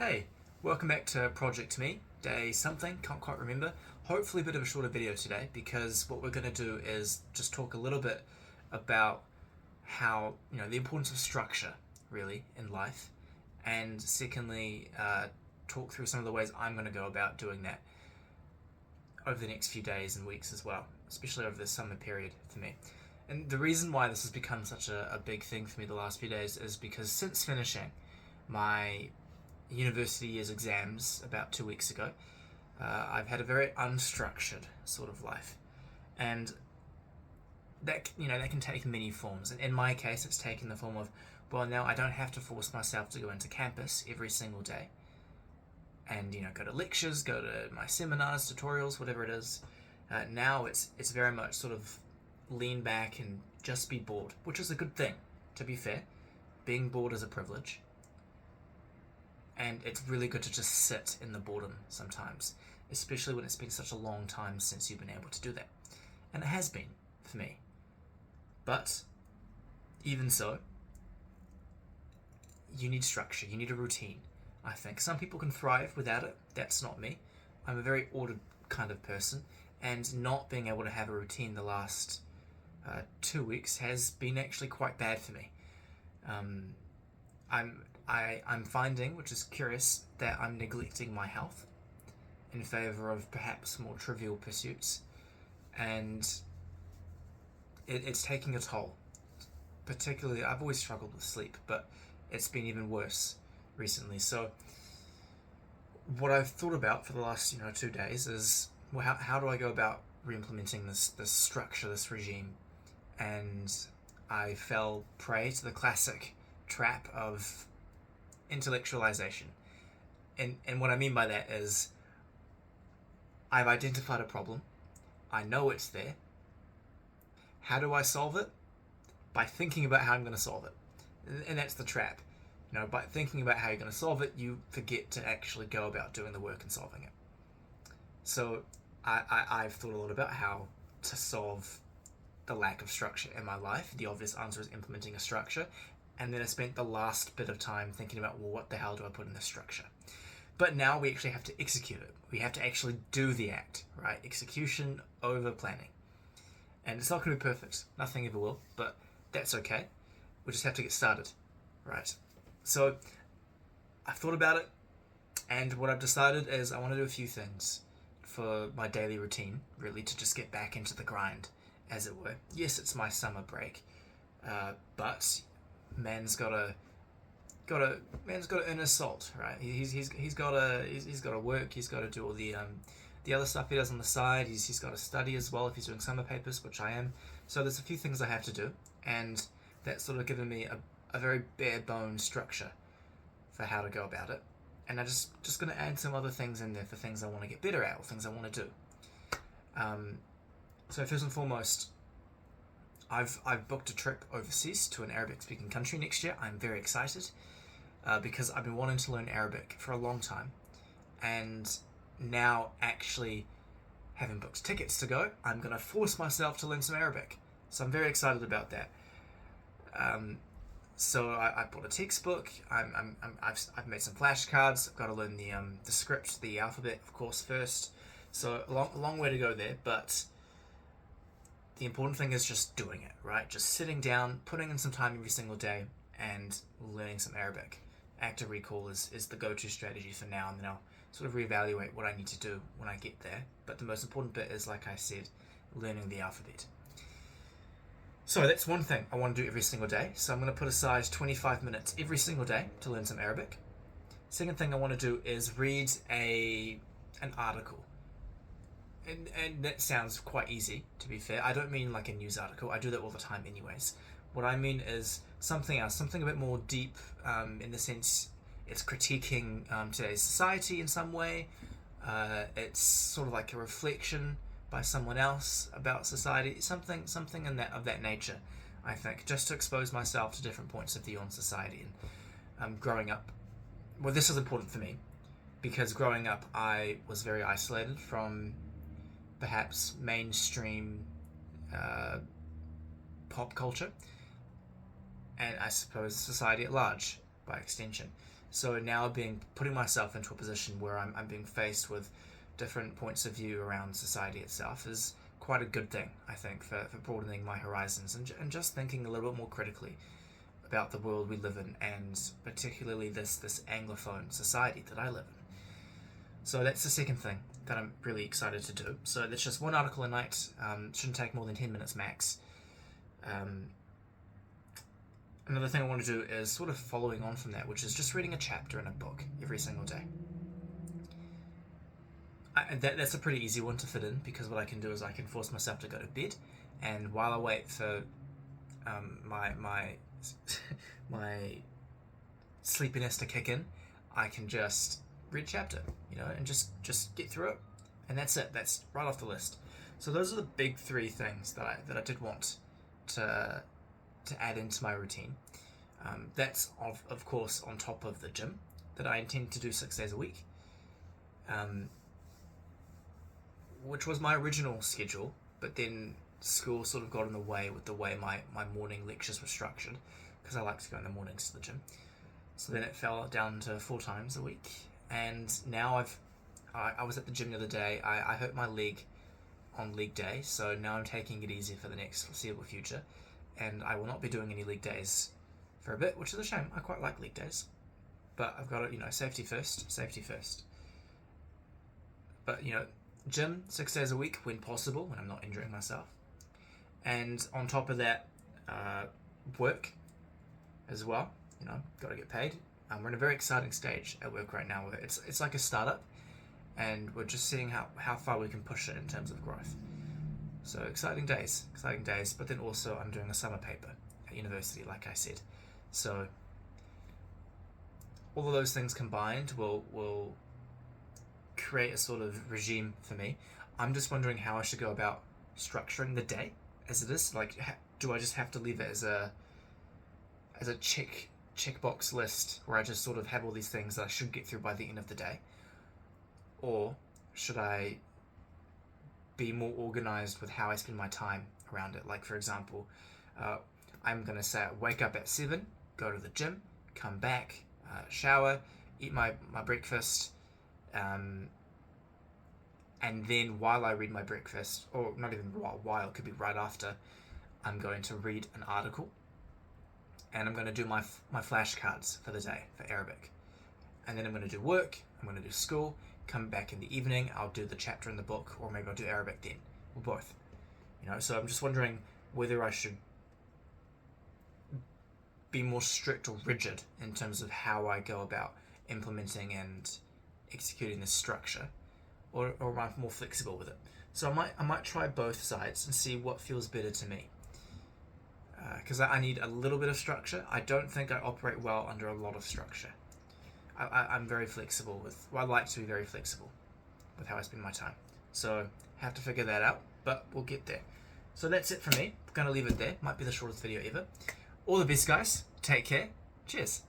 Hey, welcome back to Project Me, day something, can't quite remember. Hopefully a bit of a shorter video today because what we're going to do is just talk a little bit about how, the importance of structure, really, in life. And secondly, talk through some of the ways I'm going to go about doing that over the next few days and weeks as well, especially over the summer period for me. And the reason why this has become such a big thing for me the last few days is because since finishing my university year's exams about 2 weeks ago, I've had a very unstructured sort of life, and that can take many forms. And in my case, it's taken the form of, well, now I don't have to force myself to go into campus every single day, and go to lectures, go to my seminars, tutorials, whatever it is. Now it's very much sort of lean back and just be bored, which is a good thing. To be fair, being bored is a privilege. And it's really good to just sit in the boredom sometimes, especially when it's been such a long time since you've been able to do that. And it has been for me. But even so, you need structure, you need a routine, I think. Some people can thrive without it. That's not me. I'm a very ordered kind of person, and not being able to have a routine the last 2 weeks has been actually quite bad for me. I'm finding, which is curious, that I'm neglecting my health in favour of perhaps more trivial pursuits, and it's taking a toll. Particularly, I've always struggled with sleep, but it's been even worse recently. So what I've thought about for the last 2 days is, well, how do I go about re-implementing this structure, this regime? And I fell prey to the classic trap of intellectualization. And what I mean by that is, I've identified a problem. I know it's there. How do I solve it? By thinking about how I'm going to solve it. And that's the trap. By thinking about how you're going to solve it, you forget to actually go about doing the work and solving it. So I've thought a lot about how to solve the lack of structure in my life. The obvious answer is implementing a structure. And then I spent the last bit of time thinking about, well, what the hell do I put in this structure? But now we actually have to execute it. We have to actually do the act, right? Execution over planning. And it's not going to be perfect. Nothing ever will, but that's okay. We just have to get started, right? So I've thought about it, and what I've decided is I want to do a few things for my daily routine, really, to just get back into the grind, as it were. Yes, it's my summer break, but man's got to earn his salt, right? He's got to work. He's got to do all the other stuff he does on the side. He's got to study as well if he's doing summer papers, which I am. So there's a few things I have to do, and that's sort of given me a very bare bones structure for how to go about it. And I'm just going to add some other things in there for things I want to get better at or things I want to do. So first and foremost, I've booked a trip overseas to an Arabic-speaking country next year. I'm very excited because I've been wanting to learn Arabic for a long time, and now actually having booked tickets to go, I'm going to force myself to learn some Arabic. So I'm very excited about that. So I bought a textbook. I've made some flashcards. I've got to learn the script, the alphabet, of course, first. So a long way to go there, but the important thing is just doing it, right? Just sitting down, putting in some time every single day, and learning some Arabic. Active recall is the go-to strategy for now, and then I'll sort of reevaluate what I need to do when I get there. But the most important bit is, like I said, learning the alphabet. So that's one thing I want to do every single day. So I'm going to put aside 25 minutes every single day to learn some Arabic. Second thing I want to do is read an article. And that sounds quite easy, to be fair. I don't mean like a news article. I do that all the time anyways. What I mean is something else, something a bit more deep, in the sense it's critiquing today's society in some way. It's sort of like a reflection by someone else about society, something in of that nature, I think, just to expose myself to different points of view on society. And growing up, well, this is important for me, because growing up I was very isolated from perhaps mainstream pop culture, and I suppose society at large, by extension. So now putting myself into a position where I'm being faced with different points of view around society itself is quite a good thing, I think, for broadening my horizons and just thinking a little bit more critically about the world we live in, and particularly this Anglophone society that I live in. So that's the second thing that I'm really excited to do. So that's just one article a night. Shouldn't take more than 10 minutes max. Another thing I want to do is sort of following on from that, which is just reading a chapter in a book every single day. That's a pretty easy one to fit in, because what I can do is I can force myself to go to bed, and while I wait for my sleepiness to kick in, I can just read a chapter, and just get through it, and that's it. That's right off the list. So those are the big three things that I did want to add into my routine. That's of course on top of the gym that I intend to do 6 days a week, which was my original schedule, but then school sort of got in the way with the way my morning lectures were structured, because I like to go in the mornings to the gym. So then it fell down to 4 times a week, and now I was at the gym the other day. I hurt my leg on leg day, so now I'm taking it easy for the next foreseeable future, and I will not be doing any leg days for a bit, which is a shame. I quite like leg days, but I've got to, safety first. But gym 6 days a week when possible, when I'm not injuring myself, and on top of that, work as well. Got to get paid. We're in a very exciting stage at work right now. It's like a startup, and we're just seeing how far we can push it in terms of growth. So exciting days. But then also I'm doing a summer paper at university, like I said. So all of those things combined will create a sort of regime for me. I'm just wondering how I should go about structuring the day as it is. Like, do I just have to leave it as a checkbox list where I just sort of have all these things that I should get through by the end of the day? Or should I be more organized with how I spend my time around it? Like, for example, I'm going to say wake up at 7, go to the gym, come back, shower, eat my breakfast, and then while I read my breakfast, or not even while, it could be right after, I'm going to read an article, and I'm going to do my flashcards for the day for Arabic. And then I'm going to do work, I'm going to do school, come back in the evening, I'll do the chapter in the book, or maybe I'll do Arabic then, or both. So I'm just wondering whether I should be more strict or rigid in terms of how I go about implementing and executing this structure, or am I more flexible with it? So I might try both sides and see what feels better to me. Because I need a little bit of structure. I don't think I operate well under a lot of structure. I'm very flexible I like to be very flexible with how I spend my time. So have to figure that out, but we'll get there. So that's it for me. I'm going to leave it there. Might be the shortest video ever. All the best, guys. Take care. Cheers.